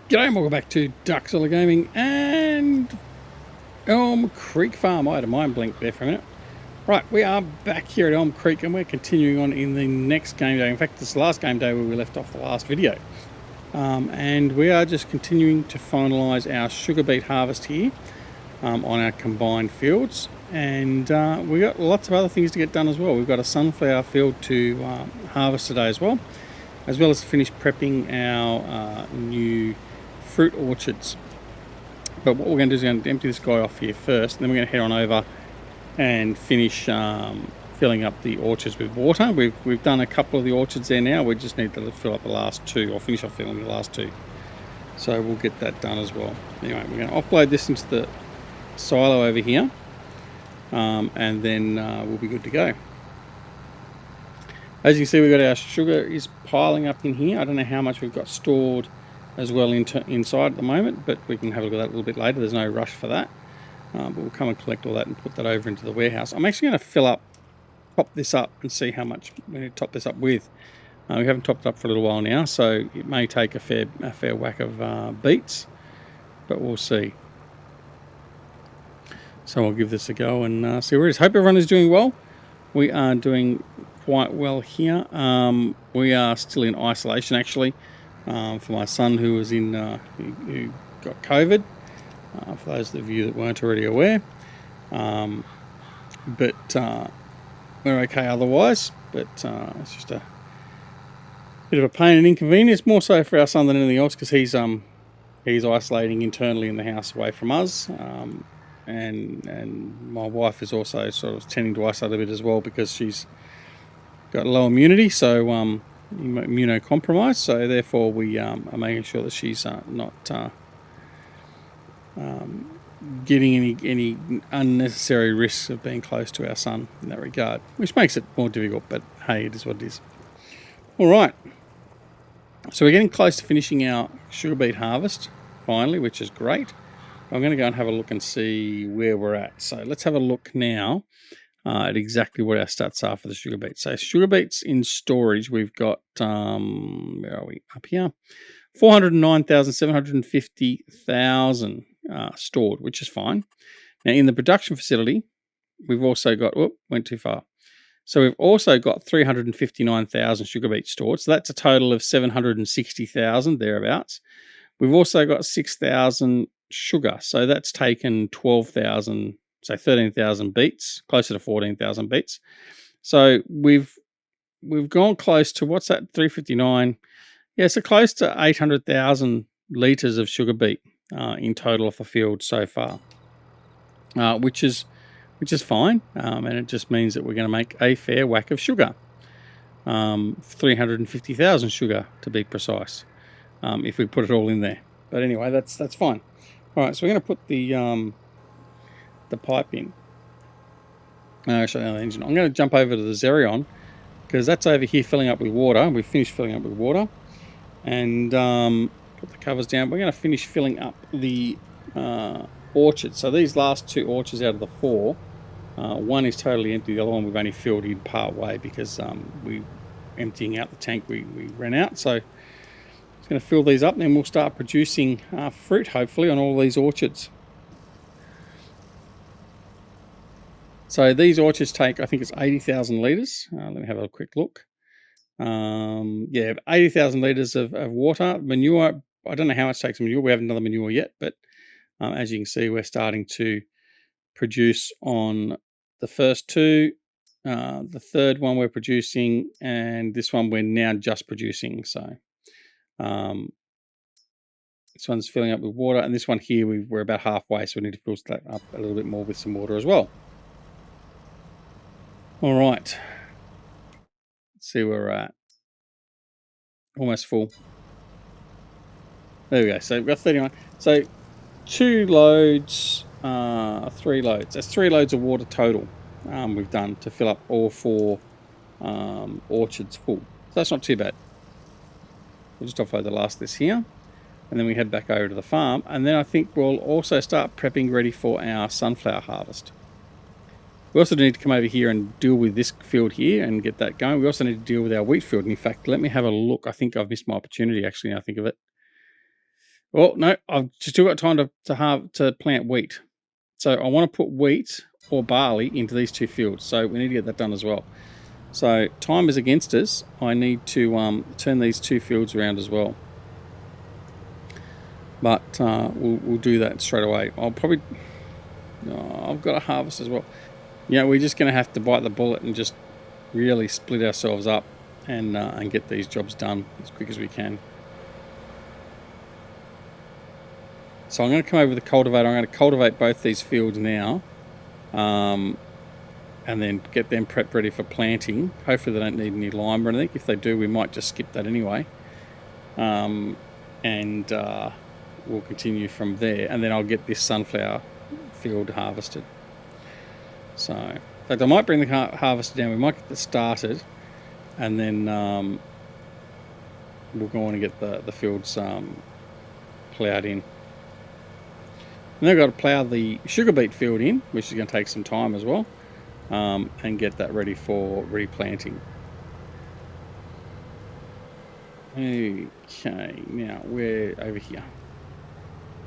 G'day and welcome back to Duckzilla Gaming and Elm Creek Farm. I had a mind blink there for a minute. Right, we are back here at Elm Creek and we're continuing on in the next game day. In fact, this is the last game day where we left off the last video. And we are just continuing to finalise our sugar beet harvest here on our combined fields. And we got lots of other things to get done as well. We've got a sunflower field to harvest today as well as finish prepping our new fruit orchards. But what we're going to do is we're going to empty this guy off here first, and then we're going to head on over and finish filling up the orchards with water. We've done a couple of the orchards there now. We just need to fill up the last two, or finish off filling the last two. So we'll get that done as well. Anyway, we're going to offload this into the silo over here, and then we'll be good to go. As you can see, we've got our sugar is piling up in here. I don't know how much we've got stored as well inside at the moment, but we can have a look at that a little bit later. There's no rush for that, but we'll come and collect all that and put that over into the warehouse. I'm actually going to top this up and see how much we need to top this up with. We haven't topped it up for a little while now, so it may take a fair whack of beets, but we'll see. So I'll give this a go and see where it is. Hope everyone is doing well. We are doing quite well here. We are still in isolation actually for my son who was in who got COVID, for those of you that weren't already aware, but we're okay otherwise, but it's just a bit of a pain and inconvenience, more so for our son than anything else, because he's isolating internally in the house away from us, and my wife is also sort of tending to isolate a bit as well because she's got low immunity, so immunocompromised, so therefore we are making sure that she's not getting any unnecessary risks of being close to our son in that regard, which makes it more difficult, but hey, it is what it is. All right, so we're getting close to finishing our sugar beet harvest finally, which is great. I'm going to go and have a look and see where we're at. So let's have a look now at exactly what our stats are for the sugar beets. So sugar beets in storage, we've got, where are we? Up here. 409,750,000 stored, which is fine. Now in the production facility, we've also got, went too far. So we've also got 359,000 sugar beets stored. So that's a total of 760,000 thereabouts. We've also got 6,000 sugar. So that's taken 12,000, say 13,000 beets, closer to 14,000 beets. So we've gone close to, what's that, 359? Yeah, so close to 800,000 litres of sugar beet in total off the field so far, which is fine, and it just means that we're going to make a fair whack of sugar, 350,000 sugar to be precise, if we put it all in there. But anyway, that's fine. All right, so we're going to put the pipe in. Actually, the engine. I'm going to jump over to the Xerion because that's over here filling up with water. We've finished filling up with water, and put the covers down. We're going to finish filling up the orchard. So these last two orchards out of the four, one is totally empty. The other one we've only filled in part way because we emptying out the tank we ran out. So it's going to fill these up, and then we'll start producing fruit hopefully on all these orchards. So these orchards take, I think it's 80,000 litres. Let me have a quick look. Yeah, 80,000 litres of water. Manure, I don't know how much takes manure. We haven't done the manure yet, but as you can see, we're starting to produce on the first two. The third one we're producing, and this one we're now just producing. So this one's filling up with water, and this one here we're about halfway, so we need to fill that up a little bit more with some water as well. All right, let's see where we're at. Almost full. There we go. So we've got 31. So 2 loads, 3 loads. That's 3 loads of water total we've done to fill up all 4 orchards full. So that's not too bad. We'll just offload the last of this here, and then we head back over to the farm, and then I think we'll also start prepping ready for our sunflower harvest. We also need to come over here and deal with this field here and get that going. We also need to deal with our wheat field. And in fact, let me have a look. I think I've missed my opportunity, actually, now I think of it. Well, no, I've still got time to plant wheat. So I want to put wheat or barley into these 2 fields. So we need to get that done as well. So time is against us. I need to turn these 2 fields around as well. But we'll do that straight away. I'll probably... Oh, I've got to harvest as well. Yeah, we're just going to have to bite the bullet and just really split ourselves up and get these jobs done as quick as we can. So I'm going to come over with the cultivator. I'm going to cultivate both these fields now, and then get them prepped ready for planting. Hopefully they don't need any lime or anything. If they do, we might just skip that anyway. And we'll continue from there, and then I'll get this sunflower field harvested. So, in fact, I might bring the harvester down. We might get this started, and then we'll go on and get the fields ploughed in. And then I've got to plough the sugar beet field in, which is going to take some time as well, and get that ready for replanting. Okay, now we're over here.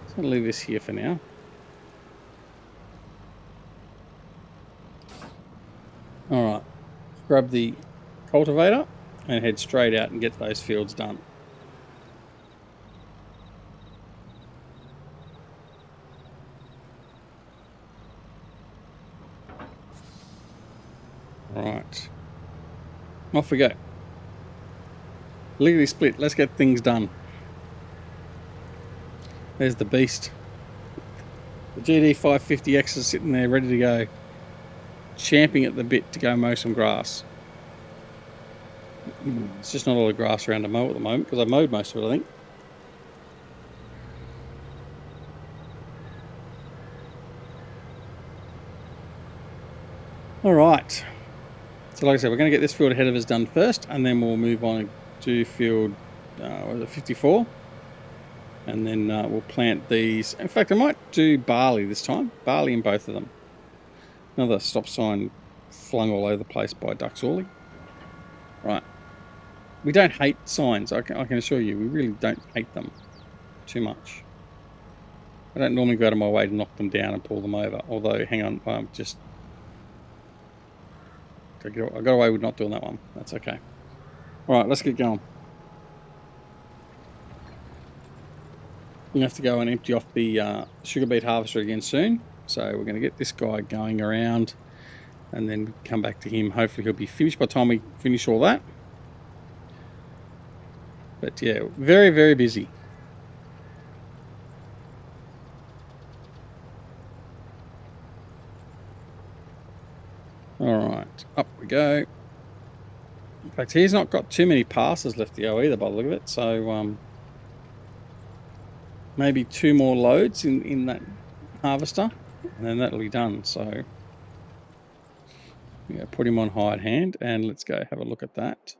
So I'll leave this here for now. Alright, grab the cultivator and head straight out and get those fields done. Right, off we go. Legally split, let's get things done. There's the beast. The GD550X is sitting there ready to go, champing at the bit to go mow some grass. It's just not a lot of grass around to mow at the moment because I've mowed most of it, I think. Alright, so like I said, we're going to get this field ahead of us done first, and then we'll move on to field 54, and then we'll plant these. In fact, I might do barley this time, barley in both of them. Another stop sign flung all over the place by Ducks Orley. Right, we don't hate signs, I can assure you, we really don't hate them too much. I don't normally go out of my way to knock them down and pull them over, although, hang on, I got away with not doing that one. That's okay. Alright, let's get going. We have to go and empty off the sugar beet harvester again soon. So we're going to get this guy going around and then come back to him. Hopefully he'll be finished by the time we finish all that. But yeah, very, very busy. Alright, up we go. In fact, he's not got too many passes left to go either by the look of it. So maybe 2 more loads in that harvester, and then that'll be done. So yeah, put him on hired hand and let's go have a look at that.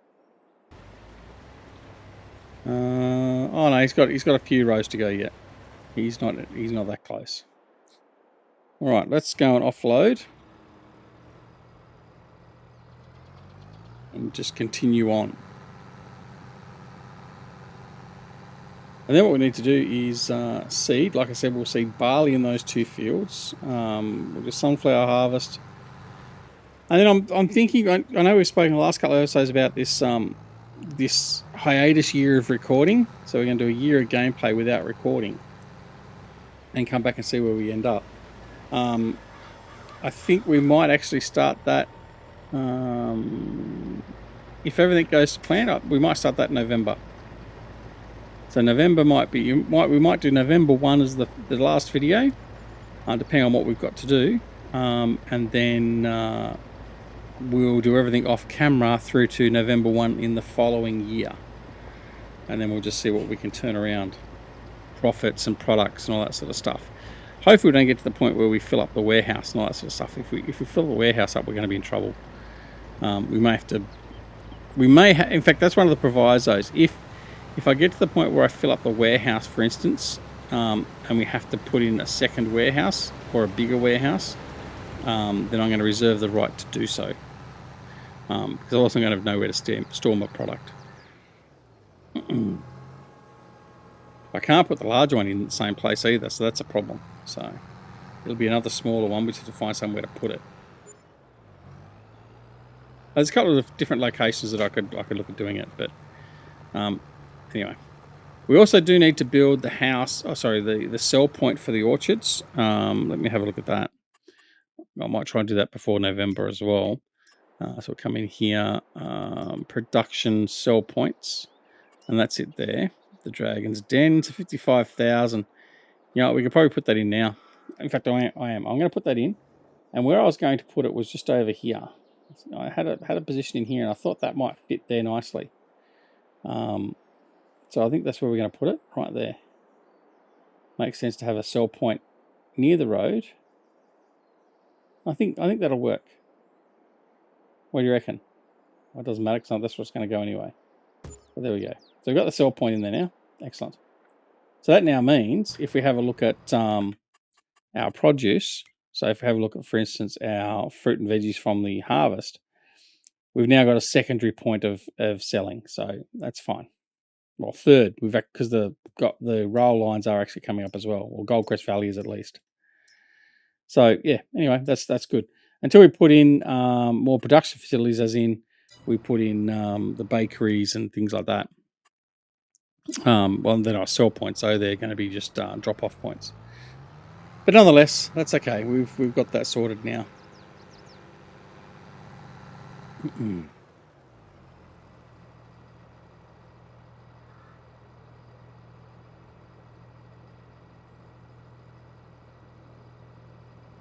Oh no, he's got a few rows to go yet. He's not that close. All right, let's go and offload and just continue on. And then what we need to do is seed. Like I said, we'll seed barley in those 2 fields. We'll do sunflower harvest. And then I'm thinking, I know we've spoken the last couple of episodes about this this hiatus year of recording. So we're going to do a year of gameplay without recording and come back and see where we end up. I think we might actually start that, if everything goes to plan, we might start that in November. So November might be, we might do November 1 as the last video, depending on what we've got to do, and then we'll do everything off camera through to November 1 in the following year, and then we'll just see what we can turn around, profits and products and all that sort of stuff. Hopefully we don't get to the point where we fill up the warehouse and all that sort of stuff. If we fill the warehouse up, we're going to be in trouble. We may have to, in fact, that's one of the provisos. If I get to the point where I fill up the warehouse, for instance, and we have to put in a second warehouse or a bigger warehouse, then I'm going to reserve the right to do so, because I wasn't going to have nowhere to store my product. I can't put the larger one in the same place either, so that's a problem. So it'll be another smaller one. We just have to find somewhere to put it. There's a couple of different locations that I could look at doing it, but anyway. We also do need to build the house. Oh, sorry, the sell point for the orchards. Let me have a look at that. I might try and do that before November as well. So we'll come in here, production sell points, and that's it there. The Dragon's Den to 55,000. You know, we could probably put that in now. In fact, I am. I'm going to put that in. And where I was going to put it was just over here. I had a position in here, and I thought that might fit there nicely. So I think that's where we're going to put it, right there. Makes sense to have a sell point near the road. I think that'll work. What do you reckon? Well, it doesn't matter because that's where it's going to go anyway. But there we go. So we've got the sell point in there now. Excellent. So that now means if we have a look at our produce, so if we have a look at, for instance, our fruit and veggies from the harvest, we've now got a secondary point of selling. So that's fine. Well, third, we've because the roll lines are actually coming up as well, or Goldcrest Valley is at least. So yeah, anyway, that's good. Until we put in more production facilities, as in we put in the bakeries and things like that. Well, then our sell points, so they're going to be just drop-off points. But nonetheless, that's okay. We've got that sorted now.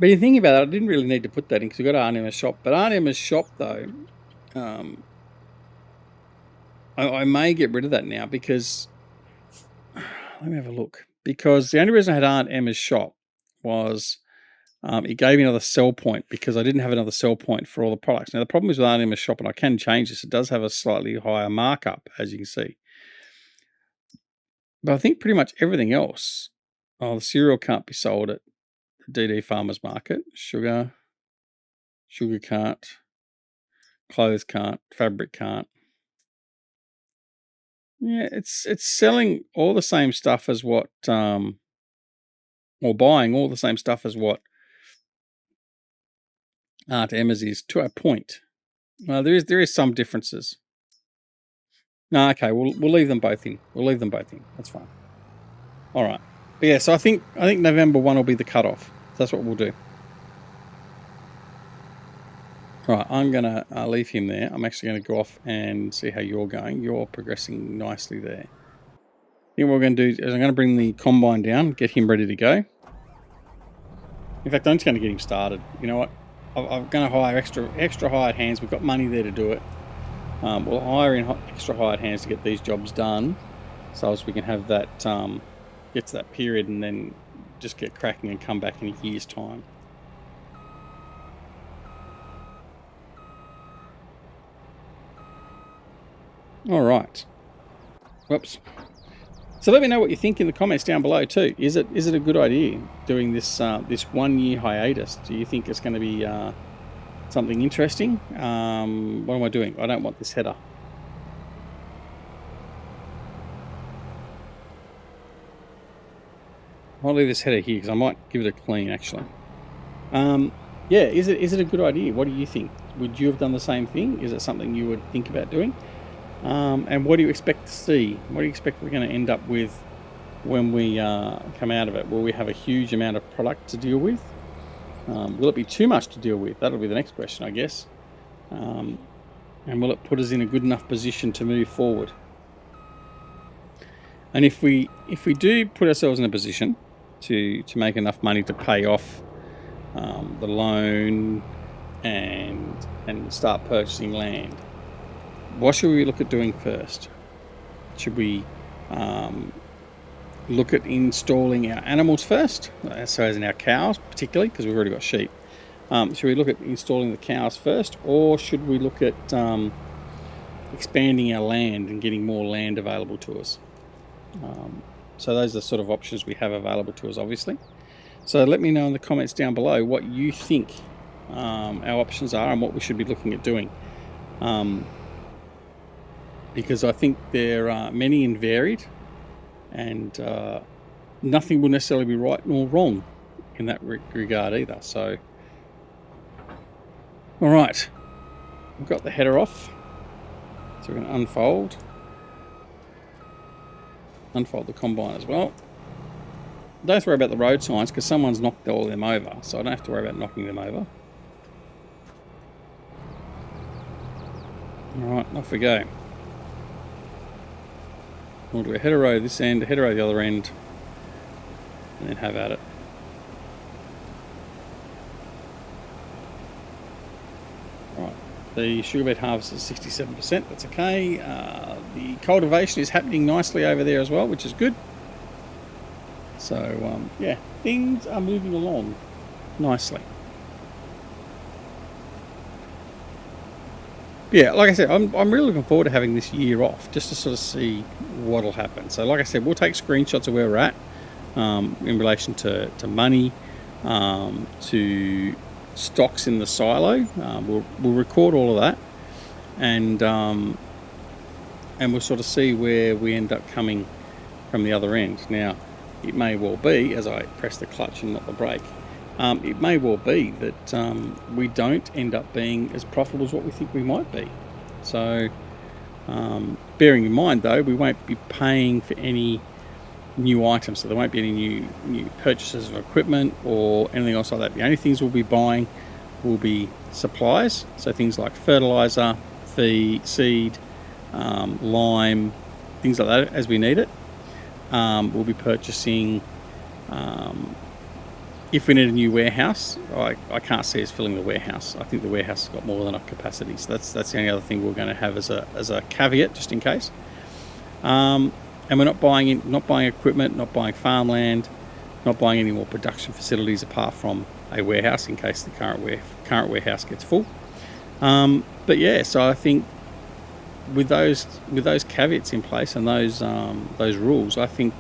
But you think about it, I didn't really need to put that in because we've got Arnhem's shop. But Arnhem's shop, though, I may get rid of that now because... Let me have a look. Because the only reason I had Arnhem's shop was it gave me another sell point because I didn't have another sell point for all the products. Now, the problem is with Arnhem's shop, and I can change this, it does have a slightly higher markup, as you can see. But I think pretty much everything else... Oh, the cereal can't be sold at DD Farmers Market. Sugar can't. Clothes can't. Fabric can't. Yeah, it's selling all the same stuff as what, or buying all the same stuff as what Aunt Emma's is, to a point. There is some differences. No, okay, we'll leave them both in. We'll leave them both in. That's fine. All right. But yeah, so I think November 1 will be the cutoff. That's what we'll do. Right, I'm going to leave him there. I'm actually going to go off and see how you're going. You're progressing nicely there. I think what we're going to do is I'm going to bring the combine down, get him ready to go. In fact, I'm just going to get him started. You know what? I'm going to hire extra hired hands. We've got money there to do it. We'll hire in extra hired hands to get these jobs done so as we can have that, get to that period and then just get cracking and come back in a year's time. All right. Whoops. So let me know what you think in the comments down below too. Is it a good idea doing this this 1 year hiatus? Do you think it's going to be something interesting? What am I doing? I don't want this header. I'll leave this header here because I might give it a clean actually. Yeah, is it a good idea? What do you think? Would you have done the same thing? Is it something you would think about doing? And what do you expect to see? What do you expect we're going to end up with when we come out of it? Will we have a huge amount of product to deal with? Will it be too much to deal with? That'll be the next question, I guess. And will it put us in a good enough position to move forward? And if we do put ourselves in a position to make enough money to pay off the loan and start purchasing land, what should we look at doing first? Should we look at installing our animals first? So as in our cows, particularly, because we've already got sheep. Should we look at installing the cows first, or should we look at expanding our land and getting more land available to us? So those are the sort of options we have available to us, obviously. So let me know in the comments down below what you think our options are and what we should be looking at doing. Because I think there are many and varied. and nothing will necessarily be right nor wrong in that regard either. So, all right, we've got the header off, so we're going to unfold the combine as well. Don't have to worry about the road signs because someone's knocked all of them over, so I don't have to worry about knocking them over. Alright, off we go. We'll do a header row this end, a header row the other end, and then have at it. Right, the sugar beet harvest is 67%, that's okay. The cultivation is happening nicely over there as well, which is good. So, yeah, things are moving along nicely. Yeah, like I said, I'm really looking forward to having this year off, just to sort of see what'll happen. So, like I said, we'll take screenshots of where we're at in relation to money, to stocks in the silo. We'll record all of that, and we'll sort of see where we end up coming from the other end. Now, it may well be, as I press the clutch and not the brake, it may well be that we don't end up being as profitable as what we think we might be. So, bearing in mind though, we won't be paying for any new items, so there won't be any new purchases of equipment or anything else like that. The only things we'll be buying will be supplies, so things like fertilizer, feed, seed, lime, things like that as we need it. We'll be purchasing, if we need a new warehouse, I can't see us filling the warehouse. I think the warehouse has got more than enough capacity, so that's the only other thing we're going to have as a caveat, just in case. And we're not buying equipment, not buying farmland, not buying any more production facilities apart from a warehouse in case the current warehouse gets full. But yeah, so I think with those caveats in place and those rules, I think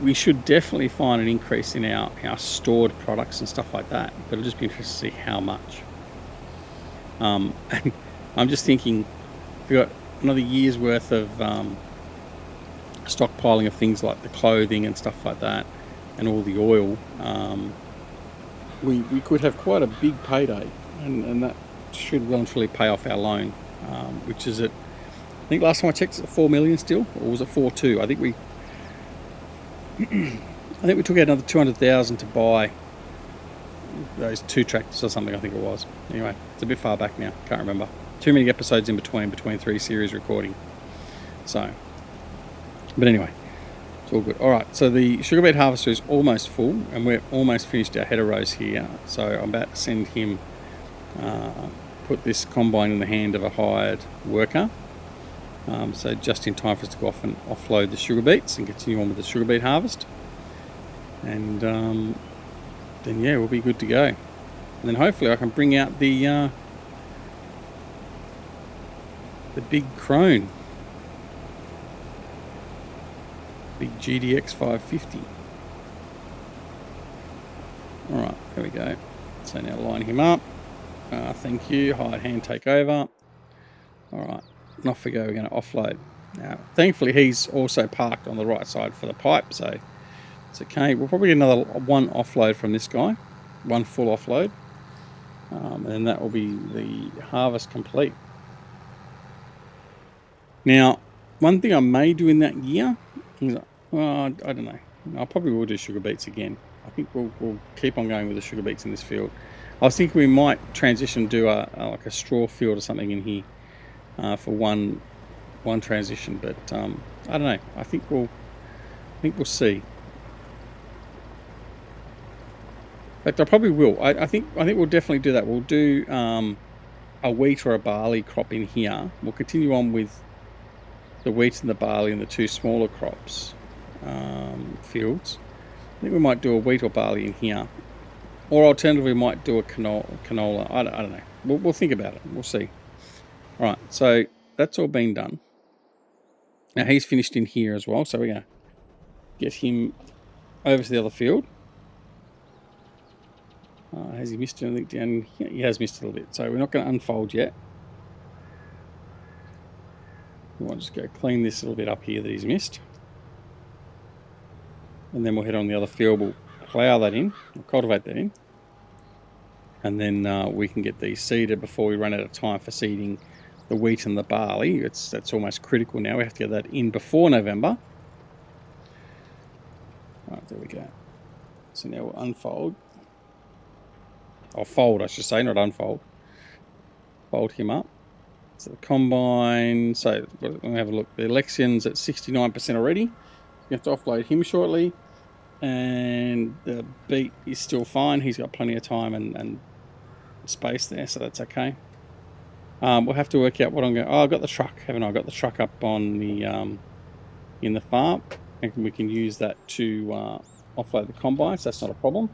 we should definitely find an increase in our stored products and stuff like that. But it'll just be interesting to see how much. And I'm just thinking, we've got another year's worth of stockpiling of things like the clothing and stuff like that, and all the oil. We could have quite a big payday, and that should well and truly pay off our loan, which is I think last time I checked, it's at 4 million still, or was it 4.2? I think we took out another 200,000 to buy those 2 tractors or something. I think it was. Anyway, it's a bit far back now. Can't remember. Too many episodes in between 3 series recording. So, but anyway, it's all good. All right. So the sugar beet harvester is almost full, and we're almost finished our header rows here. So I'm about to send him. Put this combine in the hand of a hired worker, so just in time for us to go off and offload the sugar beets and continue on with the sugar beet harvest, and then yeah, we'll be good to go. And then hopefully I can bring out the big crone, big GDX 550. All right, there we go. So now line him up. Thank you. Hired hand take over. All right, and off we go. We're going to offload. Now, thankfully, he's also parked on the right side for the pipe, so it's okay. We'll probably get another one offload from this guy, one full offload, and then that will be the harvest complete. Now, one thing I may do in that year is, well, I don't know. I probably will do sugar beets again. I think we'll keep on going with the sugar beets in this field. I was thinking we might transition, do like a straw field or something in here for one transition, but I don't know. I think we'll see. In fact, I probably will. I think we'll definitely do that. We'll do a wheat or a barley crop in here. We'll continue on with the wheat and the barley and the 2 smaller crops fields. I think we might do a wheat or barley in here. Or alternatively, we might do a canola. I don't know. We'll think about it. We'll see. All right, so that's all been done. Now he's finished in here as well, so we're going to get him over to the other field. Has he missed anything down here? He has missed a little bit, so we're not going to unfold yet. We want to just go clean this little bit up here that he's missed. and then we'll head on the other field. We'll plough that in, we'll cultivate that in, and then we can get these seeded before we run out of time for seeding the wheat and the barley. That's almost critical now. We have to get that in before November. Right, there we go. So now we'll unfold. Or fold, I should say, not unfold. Fold him up. So the combine, so let me have a look. The Alexian's at 69% already. You have to offload him shortly. And the Beet is still fine. He's got plenty of time and space there, so that's okay. We'll have to work out what I'm going. Oh, I've got the truck, haven't I? I've got the truck up on the in the farm, and we can use that to offload the combine. So that's not a problem.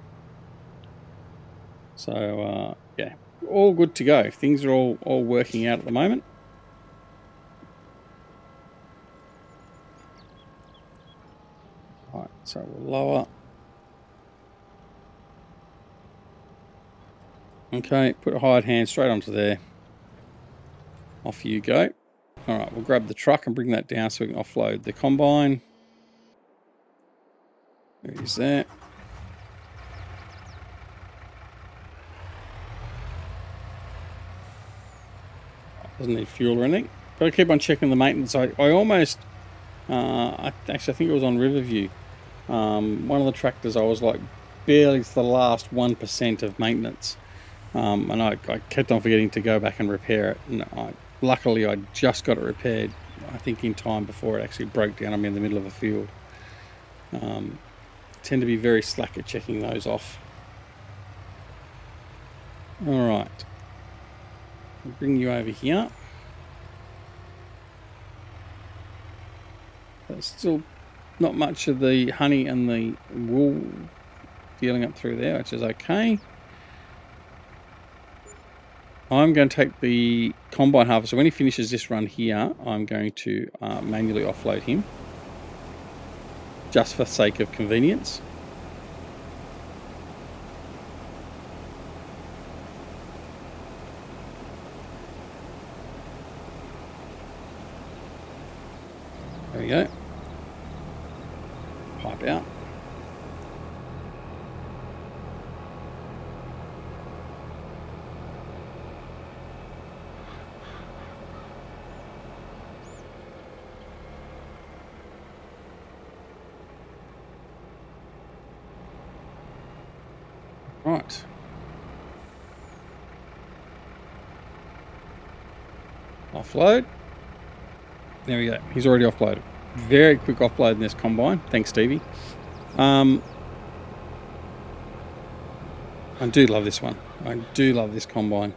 So yeah, all good to go. Things are all working out at the moment. All right, so we'll lower. Okay, put a hired hand straight onto there. Off you go. All right, we'll grab the truck and bring that down so we can offload the combine. There is that. Doesn't need fuel or anything. Got to keep on checking the maintenance. I almost, I think it was on Riverview. One of the tractors I was like barely to the last 1% of maintenance. And I kept on forgetting to go back and repair it. And luckily I just got it repaired, I think in time before it actually broke down on me in the middle of a field. Tend to be very slack at checking those off. All right. I'll bring you over here. There's still not much of the honey and the wool dealing up through there, which is okay. I'm going to take the combine harvester. When he finishes this run here, I'm going to manually offload him, just for the sake of convenience. There we go. Pipe out. Right. Offload. There we go. He's already offloaded. Very quick offload in this combine. Thanks, Stevie. I do love this one. I do love this combine.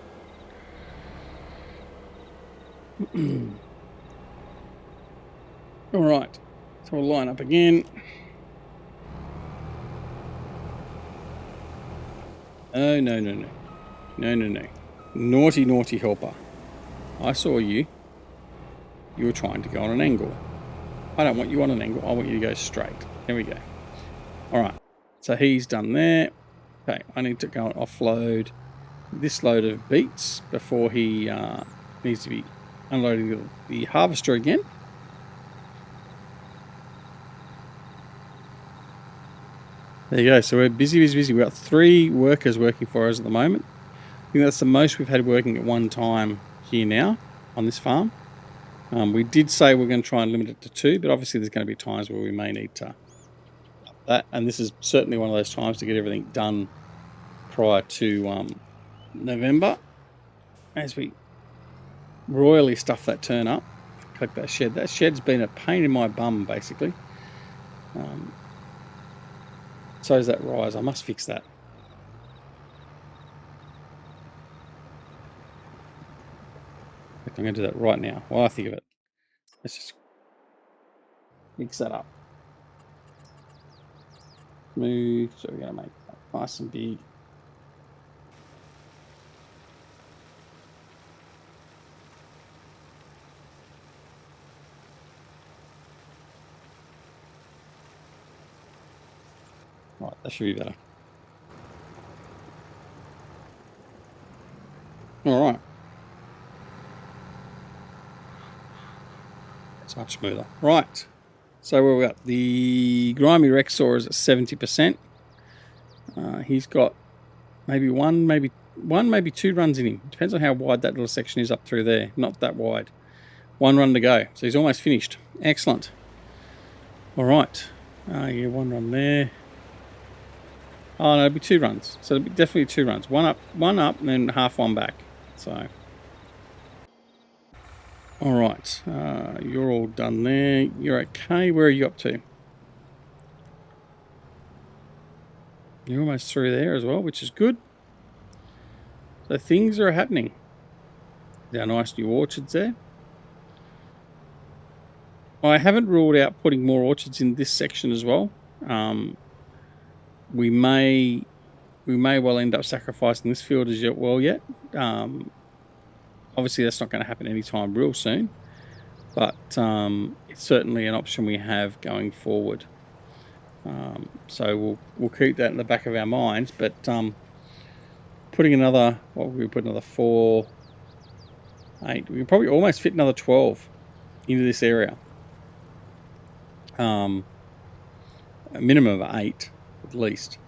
All right. So we'll line up again. Oh, no, no, no. No, no, no. Naughty, naughty helper. I saw you. You were trying to go on an angle. I don't want you on an angle. I want you to go straight. There we go. All right. So he's done there. Okay. I need to go and offload this load of beets before he needs to be unloading the harvester again. There you go. So we're busy. We've got 3 workers working for us at the moment. I think that's the most we've had working at one time here now on this farm. We did say we're going to try and limit it to 2, but obviously there's going to be times where we may need to up that. And this is certainly one of those times to get everything done prior to November. As we royally stuff that turn up, collect that shed. That shed's been a pain in my bum, basically. So is that rise. I must fix that. I'm going to do that right now while I think of it. Let's just mix that up. Smooth. So we're going to make that nice and big. Right, that should be better. All right. It's much smoother. Right. So we've got the grimy Rexor is at 70%. He's got maybe one, maybe two runs in him. Depends on how wide that little section is up through there. Not that wide. One run to go. So he's almost finished. Excellent. All right. Yeah, one run there. Oh, no, it'll be two runs. So it'll be definitely two runs. One up, and then half one back. So, all right. You're all done there. You're okay. Where are you up to? You're almost through there as well, which is good. So things are happening. There are nice new orchards there. I haven't ruled out putting more orchards in this section as well. We may well end up sacrificing this field as well yet. Obviously, that's not going to happen anytime real soon, but it's certainly an option we have going forward. So we'll keep that in the back of our minds. But putting another, what we put another 4, 8. We can probably almost fit another 12 into this area. A minimum of 8 at least.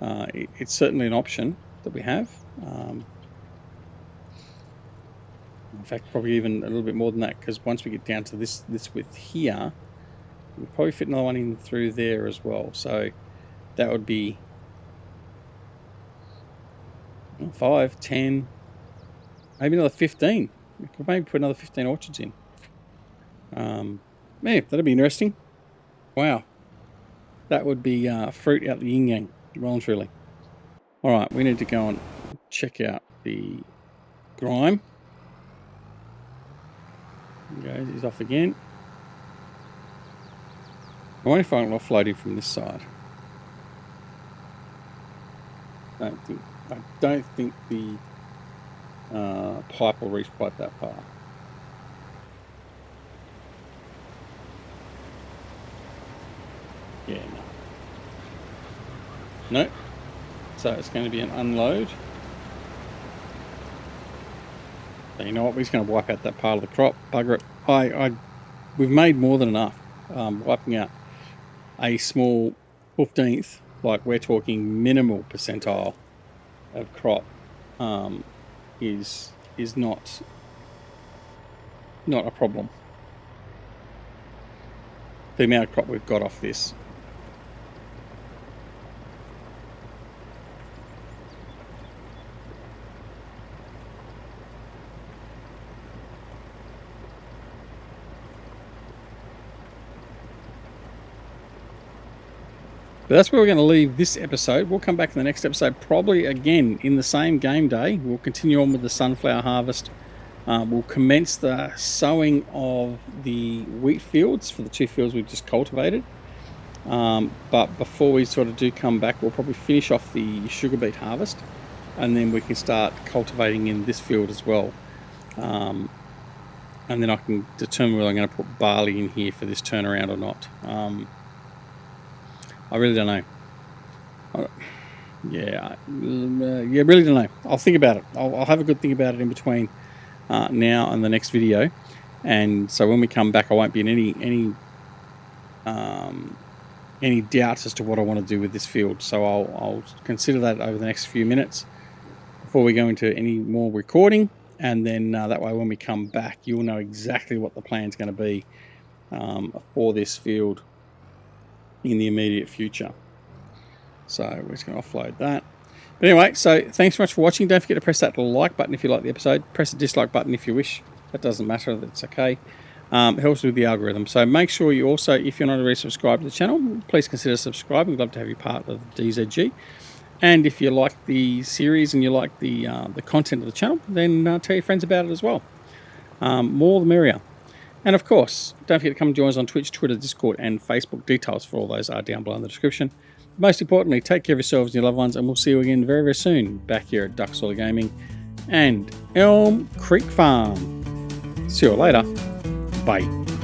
It's certainly an option that we have. In fact, probably even a little bit more than that, because once we get down to this width here, we'll probably fit another one in through there as well. So that would be 5, 10, maybe another 15. We could maybe put another 15 orchards in. Man, that'd be interesting. Wow. That would be fruit out the yin yang, well and truly. All right, we need to go and check out the grime. There goes, he's off again. I wonder if I can offload him from this side. I don't think the pipe will reach quite that far. Yeah, no. Nope. So it's going to be an unload. So you know what? We're just going to wipe out that part of the crop. Bugger it. We've made more than enough. Wiping out a small 15th, like we're talking minimal percentile of crop, is not a problem. The amount of crop we've got off this. But that's where we're going to leave this episode. We'll come back in the next episode, probably again in the same game day. We'll continue on with the sunflower harvest. We'll commence the sowing of the wheat fields for the 2 fields we've just cultivated. But before we sort of do come back, we'll probably finish off the sugar beet harvest, and then we can start cultivating in this field as well. And then I can determine whether I'm going to put barley in here for this turnaround or not. I really don't know. Really don't know. I'll think about it. I'll have a good think about it in between now and the next video. And so when we come back, I won't be in any doubts as to what I want to do with this field. So I'll consider that over the next few minutes before we go into any more recording. And then that way when we come back, you'll know exactly what the plan's going to be for this field in the immediate future. So we're just going to offload that. But anyway, so thanks so much for watching. Don't forget to press that like button if you like the episode. Press the dislike button if you wish. That doesn't matter. That's okay. It helps with the algorithm. So make sure you also, if you're not already subscribed to the channel, please consider subscribing. We'd love to have you part of DZG. And if you like the series and you like the content of the channel, then tell your friends about it as well. More the merrier. And of course, don't forget to come join us on Twitch, Twitter, Discord, and Facebook. Details for all those are down below in the description. Most importantly, take care of yourselves and your loved ones, and we'll see you again very, very soon back here at Duck Solar Gaming and Elm Creek Farm. See you later. Bye.